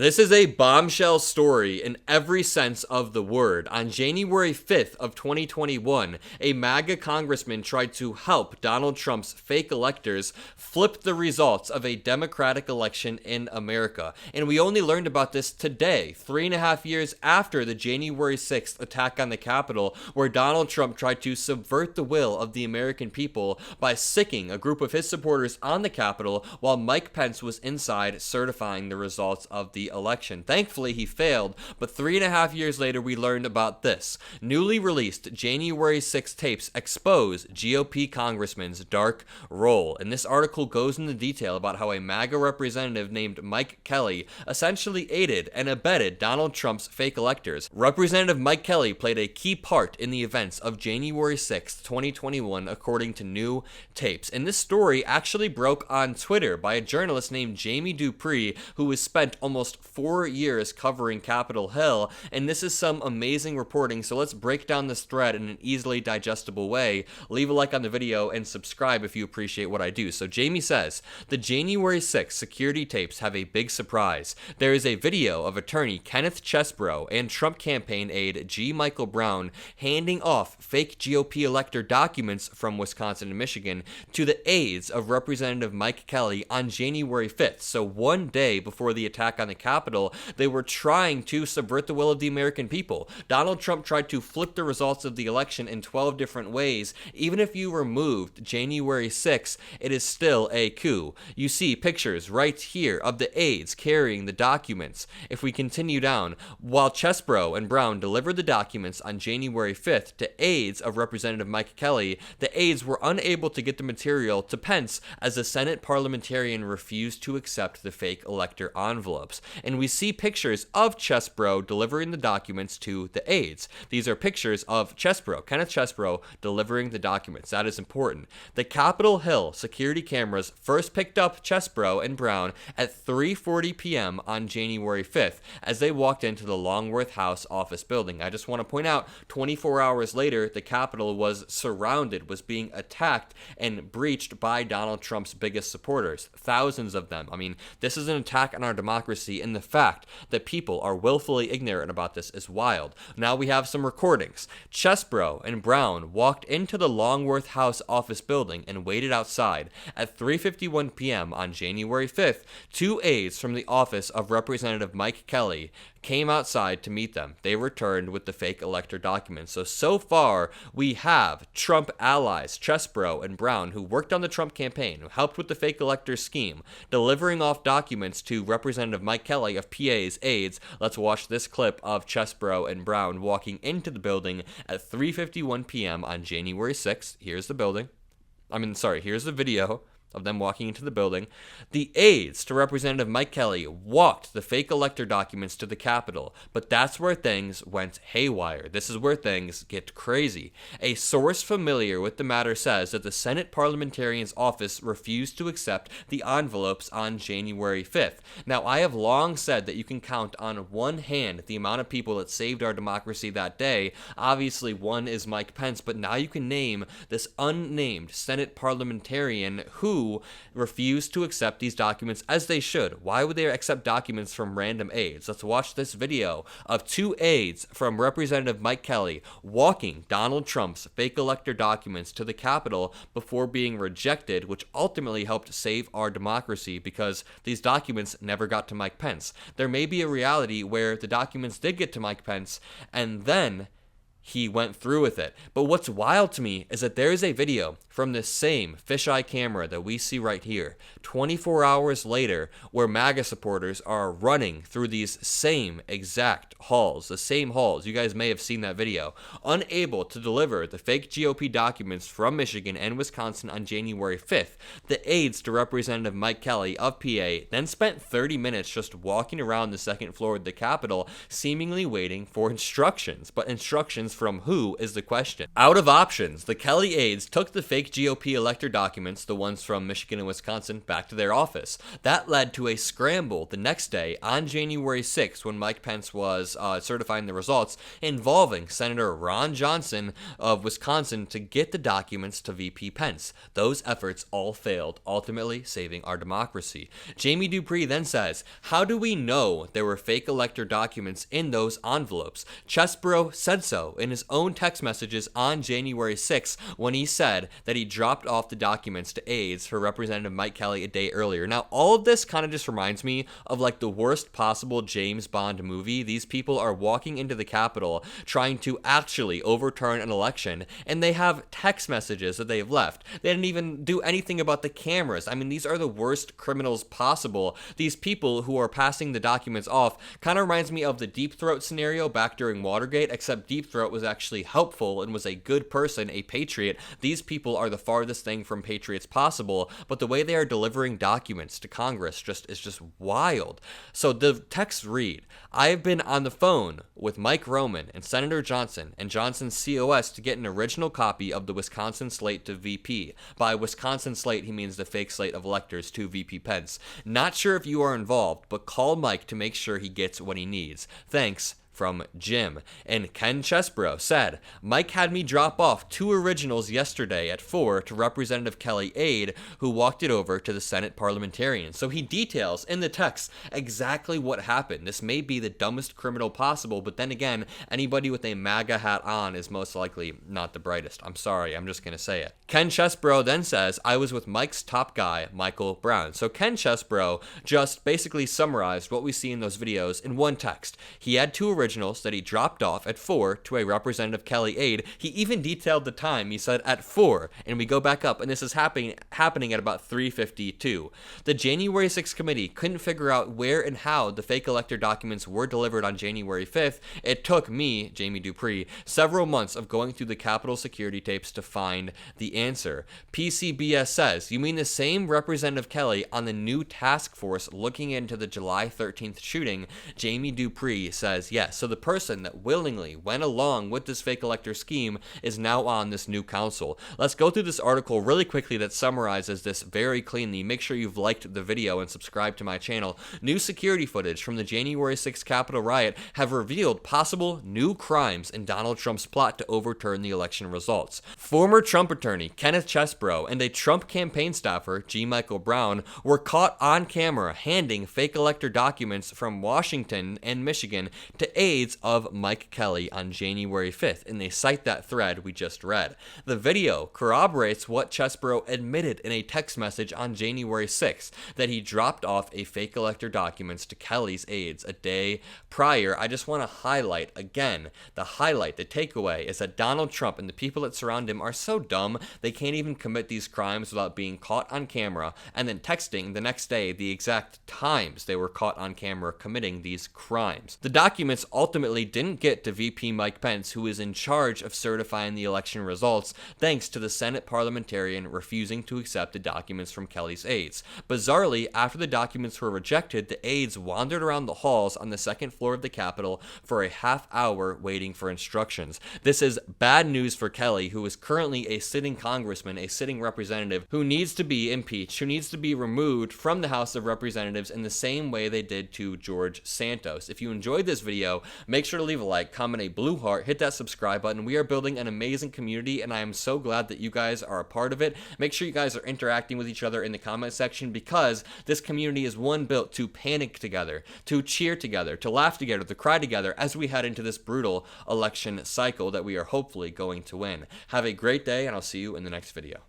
This is a bombshell story in every sense of the word. On January 5th of 2021, a MAGA congressman tried to help Donald Trump's fake electors flip the results of a Democratic election in America. And we only learned about this today, 3.5 years after the January 6th attack on the Capitol, where Donald Trump tried to subvert the will of the American people by sicking a group of his supporters on the Capitol while Mike Pence was inside certifying the results of the election. Thankfully, he failed, but 3.5 years later, we learned about this. Newly released January 6 tapes expose GOP congressman's dark role. And this article goes into detail about how a MAGA representative named Mike Kelly essentially aided and abetted Donald Trump's fake electors. Representative Mike Kelly played a key part in the events of January 6, 2021, according to new tapes. And this story actually broke on Twitter by a journalist named Jamie Dupree, who has spent almost 4 years covering Capitol Hill, and this is some amazing reporting, so let's break down this thread in an easily digestible way. Leave a like on the video and subscribe if you appreciate what I do. So Jamie says, the January 6th security tapes have a big surprise. There is a video of attorney Kenneth Chesebro and Trump campaign aide G. Michael Brown handing off fake GOP elector documents from Wisconsin and Michigan to the aides of Representative Mike Kelly on January 5th. So one day before the attack on the Capitol, they were trying to subvert the will of the American people. Donald Trump tried to flip the results of the election in 12 different ways. Even if you removed January 6, it is still a coup. You see pictures right here of the aides carrying the documents. If we continue down, while Chesebro and Brown delivered the documents on January 5th to aides of Representative Mike Kelly, the aides were unable to get the material to Pence as the Senate parliamentarian refused to accept the fake elector envelopes. And we see pictures of Chesebro delivering the documents to the aides. These are pictures of Chesebro, Kenneth Chesebro, delivering the documents. That is important. The Capitol Hill security cameras first picked up Chesebro and Brown at 3:40 p.m. on January 5th as they walked into the Longworth House office building. I just want to point out, 24 hours later, the Capitol was surrounded, was being attacked and breached by Donald Trump's biggest supporters, thousands of them. I mean, this is an attack on our democracy, and the fact that people are willfully ignorant about this is wild. Now we have some recordings. Chesebro and Brown walked into the Longworth House office building and waited outside. At 3:51 p.m. on January 5th, two aides from the office of Representative Mike Kelly came outside to meet them. They returned with the fake elector documents. So far, we have Trump allies, Chesebro and Brown, who worked on the Trump campaign, who helped with the fake elector scheme, delivering off documents to Representative Mike Kelly of PA's aides. Let's watch this clip of Chesebro and Brown walking into the building at 3:51 p.m. on January 6th. Here's the building. Here's the video of them walking into the building. The aides to Representative Mike Kelly walked the fake elector documents to the Capitol, but that's where things went haywire. This is where things get crazy. A source familiar with the matter says that the Senate parliamentarian's office refused to accept the envelopes on January 5th. Now, I have long said that you can count on one hand the amount of people that saved our democracy that day. Obviously, one is Mike Pence, but now you can name this unnamed Senate parliamentarian who refused to accept these documents, as they should. Why would they accept documents from random aides? Let's watch this video of two aides from Representative Mike Kelly walking Donald Trump's fake elector documents to the Capitol before being rejected, which ultimately helped save our democracy because these documents never got to Mike Pence. There may be a reality where the documents did get to Mike Pence and then he went through with it. But what's wild to me is that there is a video from this same fisheye camera that we see right here, 24 hours later, where MAGA supporters are running through these same exact halls, the same halls. You guys may have seen that video. Unable to deliver the fake GOP documents from Michigan and Wisconsin on January 5th, the aides to Representative Mike Kelly of PA then spent 30 minutes just walking around the second floor of the Capitol, seemingly waiting for instructions, but instructions from who is the question. Out of options, the Kelly aides took the fake GOP elector documents, the ones from Michigan and Wisconsin, back to their office. That led to a scramble the next day on January 6th when Mike Pence was certifying the results, involving Senator Ron Johnson of Wisconsin to get the documents to VP Pence. Those efforts all failed, ultimately saving our democracy. Jamie Dupree then says, how do we know there were fake elector documents in those envelopes? Chesbrough said so in his own text messages on January 6th when he said that he dropped off the documents to aides for Representative Mike Kelly a day earlier. Now, all of this kind of just reminds me of like the worst possible James Bond movie. These people are walking into the Capitol trying to actually overturn an election, and they have text messages that they've left. They didn't even do anything about the cameras. I mean, these are the worst criminals possible. These people who are passing the documents off kind of reminds me of the Deep Throat scenario back during Watergate, except Deep Throat was actually helpful and was a good person, a patriot. These people are the farthest thing from patriots possible, but the way they are delivering documents to Congress is just wild. So the texts read, I have been on the phone with Mike Roman and Senator Johnson and Johnson's COS to get an original copy of the Wisconsin slate to VP. By Wisconsin slate, he means the fake slate of electors to VP Pence. Not sure if you are involved, but call Mike to make sure he gets what he needs. Thanks. From Jim. And Ken Chesbrough said, Mike had me drop off 2 originals yesterday at 4 to Representative Kelly aide, who walked it over to the Senate parliamentarian. So he details in the text exactly what happened. This may be the dumbest criminal possible, but then again, anybody with a MAGA hat on is most likely not the brightest. I'm sorry, I'm just going to say it. Ken Chesbrough then says, I was with Mike's top guy, Michael Brown. So Ken Chesbrough just basically summarized what we see in those videos in one text. He had 2 originals that he dropped off at 4 to a Representative Kelly aide. He even detailed the time. He said at 4, and we go back up, and this is happening at about 3:52. The January 6th committee couldn't figure out where and how the fake elector documents were delivered on January 5th. It took me, Jamie Dupree, several months of going through the Capitol security tapes to find the answer. PCBS says, you mean the same Representative Kelly on the new task force looking into the July 13th shooting? Jamie Dupree says yes. So the person that willingly went along with this fake elector scheme is now on this new council. Let's go through this article really quickly that summarizes this very cleanly. Make sure you've liked the video and subscribed to my channel. New security footage from the January 6th Capitol riot have revealed possible new crimes in Donald Trump's plot to overturn the election results. Former Trump attorney Kenneth Chesbrough and a Trump campaign staffer, G. Michael Brown, were caught on camera handing fake elector documents from Washington and Michigan to aides of Mike Kelly on January 5th, and they cite that thread we just read. The video corroborates what Chesbrough admitted in a text message on January 6th, that he dropped off a fake elector documents to Kelly's aides a day prior. I just want to highlight again, the takeaway is that Donald Trump and the people that surround him are so dumb they can't even commit these crimes without being caught on camera and then texting the next day the exact times they were caught on camera committing these crimes. The documents ultimately didn't get to VP Mike Pence, who is in charge of certifying the election results, thanks to the Senate parliamentarian refusing to accept the documents from Kelly's aides. Bizarrely, after the documents were rejected, the aides wandered around the halls on the second floor of the Capitol for a half hour waiting for instructions. This is bad news for Kelly, who is currently a sitting congressman, a sitting representative, who needs to be impeached, who needs to be removed from the House of Representatives in the same way they did to George Santos. If you enjoyed this video, make sure to leave a like, comment a blue heart, hit that subscribe button. We are building an amazing community, and I am so glad that you guys are a part of it. Make sure you guys are interacting with each other in the comment section, because this community is one built to panic together, to cheer together, to laugh together, to cry together as we head into this brutal election cycle that we are hopefully going to win. Have a great day, and I'll see you in the next video.